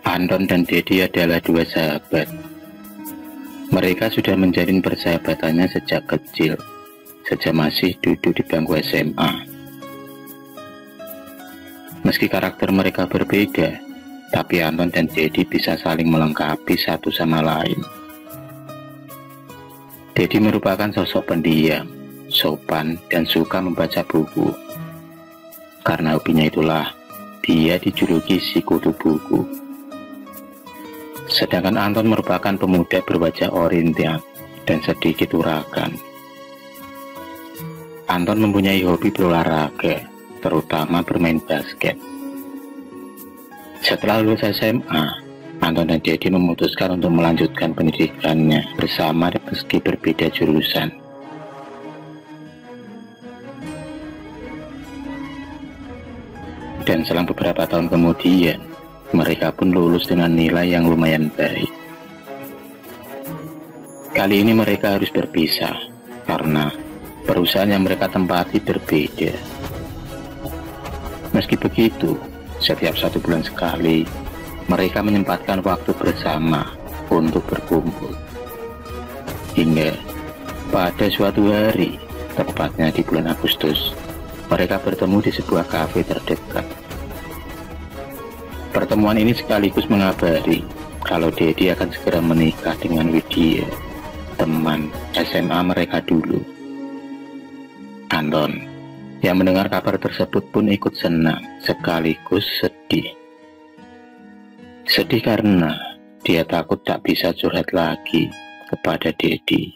Anton dan Dedi adalah dua sahabat. Mereka sudah menjalin persahabatannya sejak kecil, sejak masih duduk di bangku SMA. Meski karakter mereka berbeda, tapi Anton dan Dedi bisa saling melengkapi satu sama lain. Dedi merupakan sosok pendiam, sopan, dan suka membaca buku. Karena hobinya itulah, dia dijuluki si kutu buku. Sedangkan Anton merupakan pemuda berwajah oriental dan sedikit uragan. Anton mempunyai hobi berolahraga, terutama bermain basket. Setelah lulus SMA, Anton dan Dedi memutuskan untuk melanjutkan pendidikannya bersama meski berbeda jurusan. Dan selang beberapa tahun kemudian, mereka pun lulus dengan nilai yang lumayan baik. Kali ini mereka harus berpisah karena perusahaan yang mereka tempati berbeda. Meski begitu, setiap 1 bulan sekali, mereka menyempatkan waktu bersama untuk berkumpul. Hingga pada suatu hari, tepatnya di bulan Agustus, mereka bertemu di sebuah kafe terdekat. Pertemuan ini sekaligus mengabari kalau Dedi akan segera menikah dengan Widya, teman SMA mereka dulu. Anton yang mendengar kabar tersebut pun ikut senang sekaligus sedih. Sedih karena dia takut tak bisa curhat lagi kepada Dedi.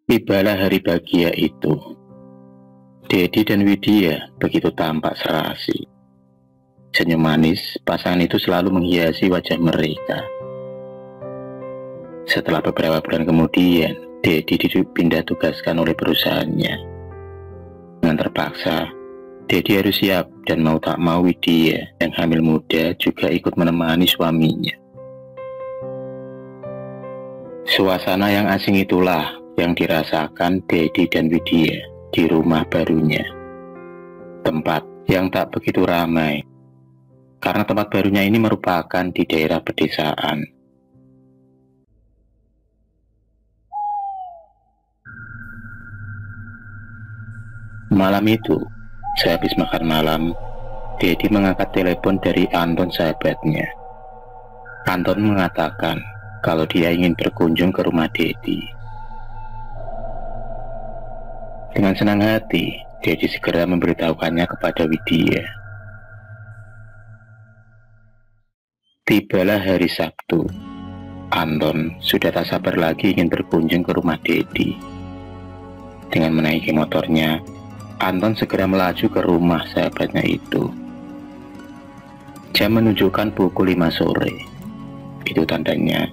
Tibalah hari bahagia itu. Dedi dan Widya begitu tampak serasi. Senyum manis pasangan itu selalu menghiasi wajah mereka. Setelah beberapa bulan kemudian, Dedi dipindah tugaskan oleh perusahaannya. Dengan terpaksa, Dedi harus siap dan mau tak mau Widya yang hamil muda juga ikut menemani suaminya. Suasana yang asing itulah yang dirasakan Dedi dan Widya di rumah barunya. Tempat yang tak begitu ramai, karena tempat barunya ini merupakan di daerah pedesaan. Malam itu, sehabis makan malam, Dedi mengangkat telepon dari Anton sahabatnya. Anton mengatakan kalau dia ingin berkunjung ke rumah Dedi. Dengan senang hati, Dedi segera memberitahukannya kepada Widya. Tibalah hari Sabtu. Anton sudah tak sabar lagi ingin berkunjung ke rumah Dedi. Dengan menaiki motornya, Anton segera melaju ke rumah sahabatnya itu. Jam menunjukkan pukul 5 sore. Itu tandanya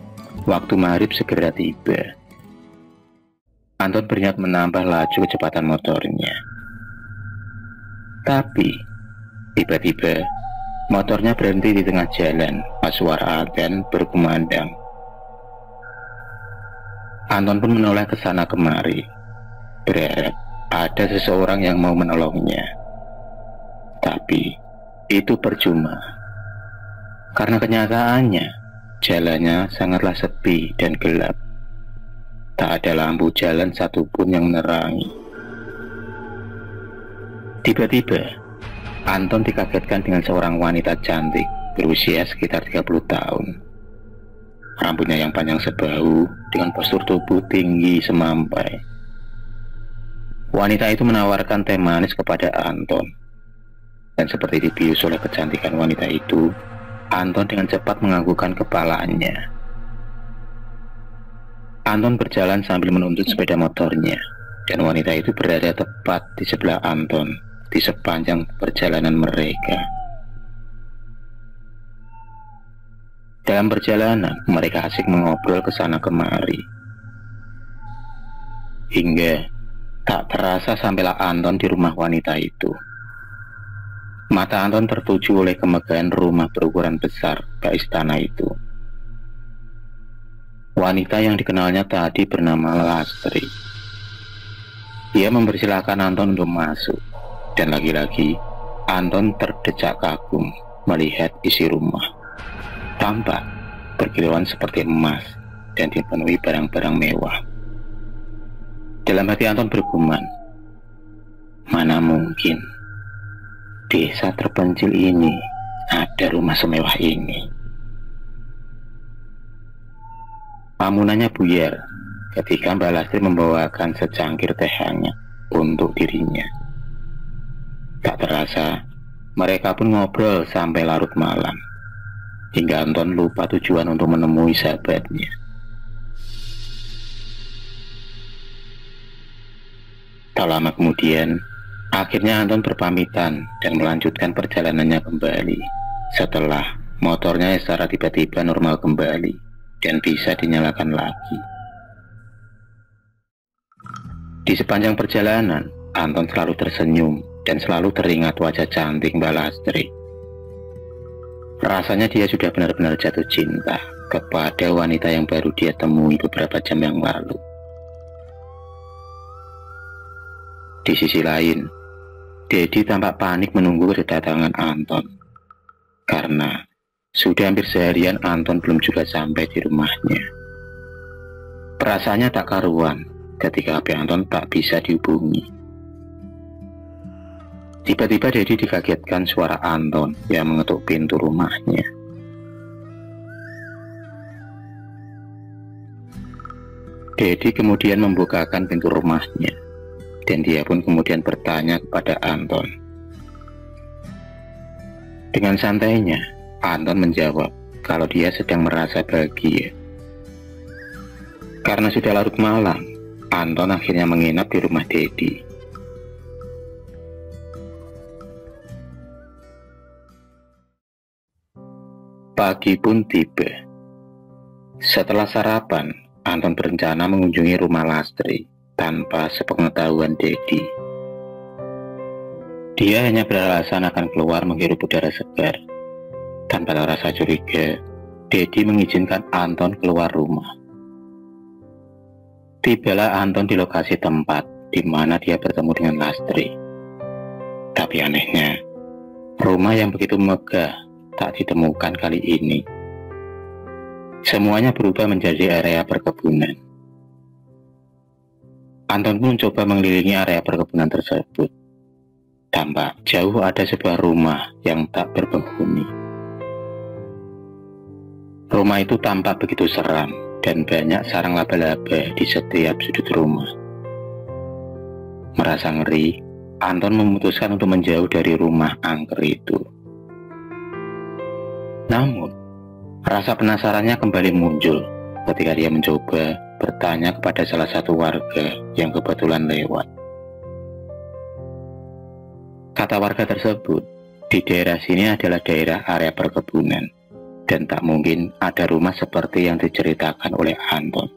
waktu maghrib segera tiba. Anton berniat menambah laju kecepatan motornya. Tapi, tiba-tiba, motornya berhenti di tengah jalan pas suara adzan berkumandang. Anton pun menoleh ke sana kemari, berharap ada seseorang yang mau menolongnya. Tapi, itu percuma. Karena kenyataannya, jalannya sangatlah sepi dan gelap. Tak ada lampu jalan satupun yang menerangi. Tiba-tiba, Anton dikagetkan dengan seorang wanita cantik berusia sekitar 30 tahun. Rambutnya yang panjang sebahu dengan postur tubuh tinggi semampai. Wanita itu menawarkan teh manis kepada Anton. Dan seperti dibius oleh kecantikan wanita itu, Anton dengan cepat menganggukkan kepalanya. Anton berjalan sambil menuntut sepeda motornya, dan wanita itu berada tepat di sebelah Anton di sepanjang perjalanan mereka. Dalam perjalanan, mereka asik mengobrol ke sana kemari. Hingga tak terasa sampailah Anton di rumah wanita itu. Mata Anton tertuju oleh kemegahan rumah berukuran besar ke istana itu. Wanita yang dikenalnya tadi bernama Lastri. Dia mempersilahkan Anton untuk masuk, dan lagi-lagi Anton terdecak kagum melihat isi rumah. Tampak berkilauan seperti emas dan dipenuhi barang-barang mewah. Dalam hati Anton bergumam, mana mungkin desa terpencil ini ada rumah semewah ini. Lamunannya buyar ketika Mbak Lastri membawakan secangkir teh hangat untuk dirinya. Tak terasa, mereka pun ngobrol sampai larut malam, hingga Anton lupa tujuan untuk menemui sahabatnya. Tak lama kemudian, akhirnya Anton berpamitan dan melanjutkan perjalanannya kembali setelah motornya secara tiba-tiba normal kembali dan bisa dinyalakan lagi. Di sepanjang perjalanan, Anton selalu tersenyum dan selalu teringat wajah cantik Mbak Lastri. Rasanya dia sudah benar-benar jatuh cinta kepada wanita yang baru dia temui beberapa jam yang lalu. Di sisi lain, Dedi tampak panik menunggu kedatangan Anton, karena sudah hampir seharian Anton belum juga sampai di rumahnya. Perasaannya tak karuan ketika HP Anton tak bisa dihubungi. Tiba-tiba Dedi dikagetkan suara Anton yang mengetuk pintu rumahnya. Dedi kemudian membukakan pintu rumahnya, dan dia pun kemudian bertanya kepada Anton. Dengan santainya, Anton menjawab kalau dia sedang merasa bahagia. Karena sudah larut malam, Anton akhirnya menginap di rumah Dedi. Pagi pun tiba. Setelah sarapan, Anton berencana mengunjungi rumah Lastri tanpa sepengetahuan Dedi. Dia hanya beralasan akan keluar menghirup udara segar. Tanpa ada rasa curiga, Dedi mengizinkan Anton keluar rumah. Tibalah Anton di lokasi tempat di mana dia bertemu dengan Lastri. Tapi anehnya, rumah yang begitu megah tak ditemukan kali ini. Semuanya berubah menjadi area perkebunan. Anton pun mencoba mengelilingi area perkebunan tersebut. Tampak jauh ada sebuah rumah yang tak berpenghuni. Rumah itu tampak begitu seram dan banyak sarang laba-laba di setiap sudut rumah. Merasa ngeri, Anton memutuskan untuk menjauh dari rumah angker itu. Namun, rasa penasarannya kembali muncul ketika dia mencoba bertanya kepada salah satu warga yang kebetulan lewat. Kata warga tersebut, di daerah sini adalah daerah area perkebunan, dan tak mungkin ada rumah seperti yang diceritakan oleh Anton.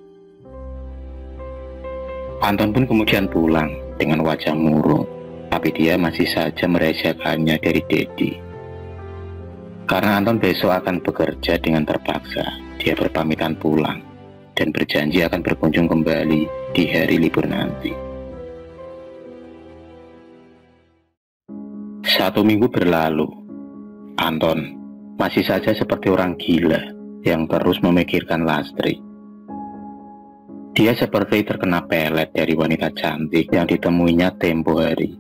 Anton pun kemudian pulang dengan wajah murung, tapi dia masih saja merahasiakannya dari Dedi. Karena Anton besok akan bekerja dengan terpaksa, dia berpamitan pulang dan berjanji akan berkunjung kembali di hari libur nanti. 1 minggu berlalu, Anton masih saja seperti orang gila yang terus memikirkan Lastri. Dia seperti terkena pelet dari wanita cantik yang ditemuinya tempo hari.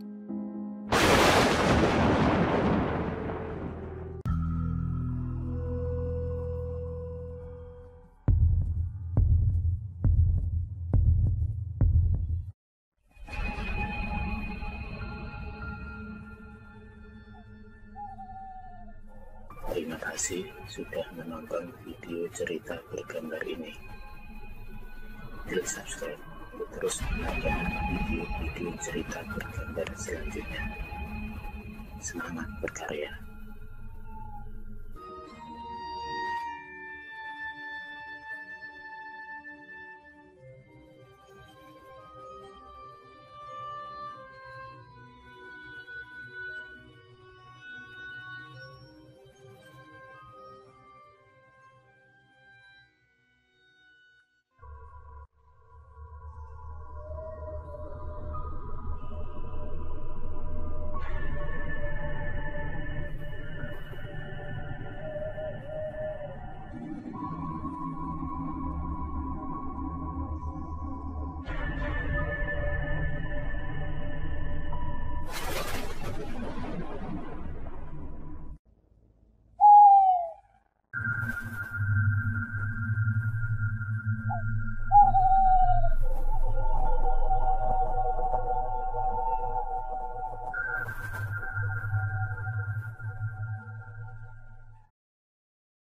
Terima kasih sudah menonton video cerita bergambar ini. Klik subscribe untuk terus menonton video-video cerita bergambar selanjutnya. Semangat berkarya.